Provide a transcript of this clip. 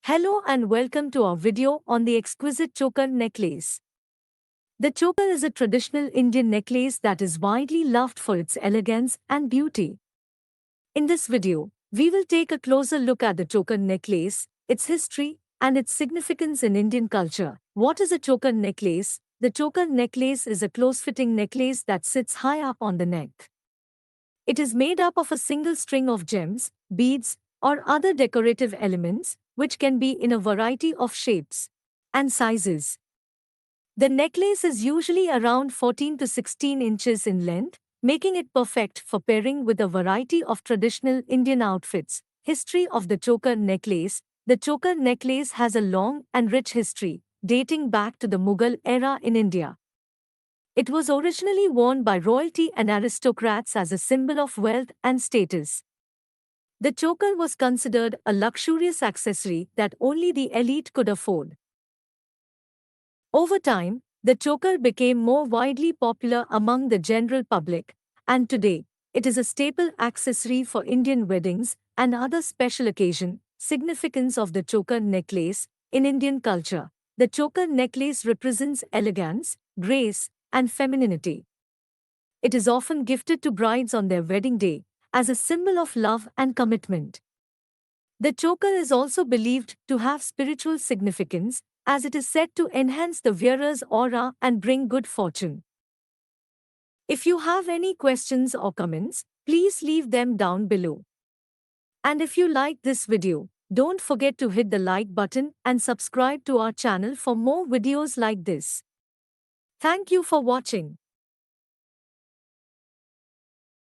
Hello and welcome to our video on the exquisite choker necklace. The choker is a traditional Indian necklace that is widely loved for its elegance and beauty. In this video, we will take a closer look at the choker necklace, its history, and its significance in Indian culture. What is a choker necklace? The choker necklace is a close-fitting necklace that sits high up on the neck. It is made up of a single string of gems, beads, or other decorative elements, which can be in a variety of shapes and sizes. The necklace is usually around 14 to 16 inches in length, making it perfect for pairing with a variety of traditional Indian outfits. History of the choker necklace. The choker necklace has a long and rich history, dating back to the Mughal era in India. It was originally worn by royalty and aristocrats as a symbol of wealth and status. The choker was considered a luxurious accessory that only the elite could afford. Over time, the choker became more widely popular among the general public, and today, it is a staple accessory for Indian weddings and other special occasions. Significance of the choker necklace. In Indian culture, the choker necklace represents elegance, grace, and femininity. It is often gifted to brides on their wedding day as a symbol of love and commitment. The choker is also believed to have spiritual significance, as it is said to enhance the wearer's aura and bring good fortune. If you have any questions or comments, please leave them down below. And if you like this video, don't forget to hit the like button and subscribe to our channel for more videos like this. Thank you for watching.